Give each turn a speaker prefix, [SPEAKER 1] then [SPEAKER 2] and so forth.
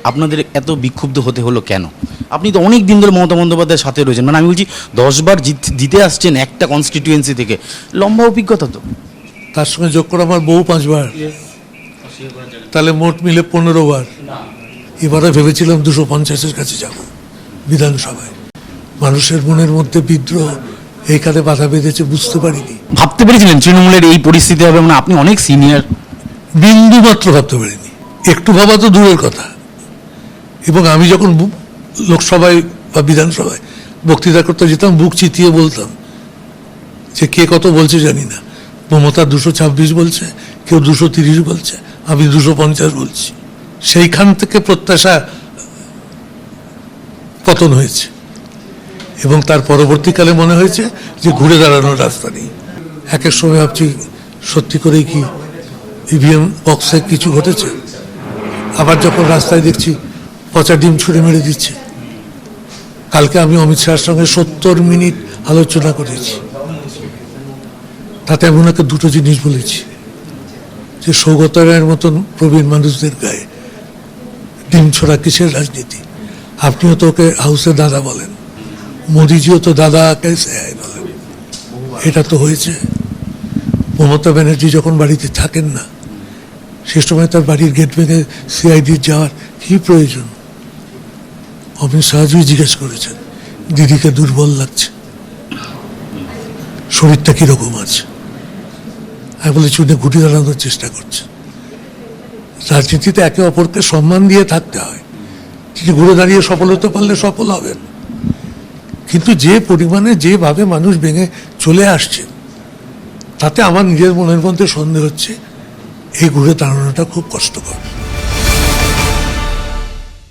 [SPEAKER 1] আপনাদের এত বিক্ষুব্ধ হতে হলো কেন? আপনি তো অনেক দিন ধরে মমতা বন্দ্যোপাধ্যায়ের সাথে রয়েছেন, মানে আমি বলছি 10বার জিতে আসছেন একটা কনস্টিটিউয়েন্সি থেকে, লম্বা অভিজ্ঞতা তো।
[SPEAKER 2] তার সঙ্গে যোগ করে আমার বউ 5বার, তাহলে মোট মিলে 15বার। এবারে ভেবেছিলাম 250-এর কাছে যাব বিধানসভায়। মানুষের মনের মধ্যে বিদ্রোহ এইখানে বাধা বেঁধেছে বুঝতে পারিনি।
[SPEAKER 1] ভাবতে পেরেছিলেন তৃণমূলের এই পরিস্থিতি হবে? মানে আপনি অনেক সিনিয়র।
[SPEAKER 2] বিন্দু মাত্র ভাবতে পারিনি, একটু ভাবা তো দূরের কথা। এবং আমি যখন লোকসভায় বা বিধানসভায় বক্তৃতা করতে যেতাম, বুক চিতিয়ে বলতাম যে কে কত বলছে জানি না, মমতা 226 বলছে, কেউ 230 বলছে, আমি 250 বলছি। সেইখান থেকে প্রত্যাশা পতন হয়েছে এবং তার পরবর্তীকালে মনে হয়েছে যে ঘুরে দাঁড়ানোর রাস্তা নেই। একের সময় ভাবছি সত্যি করেই কি ইভিএম বক্সে কিছু ঘটেছে, আবার যখন রাস্তায় দেখছি পচা ডিম ছুঁড়ে মেরে দিচ্ছে। কালকে আমি অমিত শাহের সঙ্গে 70 মিনিট আলোচনা করেছি, তাতে আমি ওনাকে দুটো জিনিস বলেছি, যে সৌগত রায়ের মতন প্রবীণ মানুষদের গায়ে ডিম ছোড়া কিসের রাজনীতি? আপনিও তো ওকে হাউসে দাদা বলেন, মোদিজিও তো দাদাকে বলেন, এটা তো হয়েছে। মমতা ব্যানার্জি যখন বাড়িতে থাকেন না, সে সময় তার বাড়ির গেট ভেঙে সিআইডির যাওয়ার কি প্রয়োজন? অমিত শাহজি জিজ্ঞেস করেছেন দিদিকে দুর্বল লাগছে, শরীরটা কিরকম আছে? আমি বলেছি উনি ঘুরে দাঁড়ানোর চেষ্টা করছে। রাজনীতিতে একে অপরকে সম্মান দিয়ে থাকতে হয়, তিনি ঘুরে দাঁড়িয়ে সফল হতে পারলে সফল হবেন, কিন্তু যে পরিমাণে যেভাবে মানুষ ভেঙে চলে আসছে, তাতে আমার নিজের মনের মধ্যে সন্দেহ হচ্ছে এই ঘুরে দাঁড়ানোটা খুব কষ্টকর।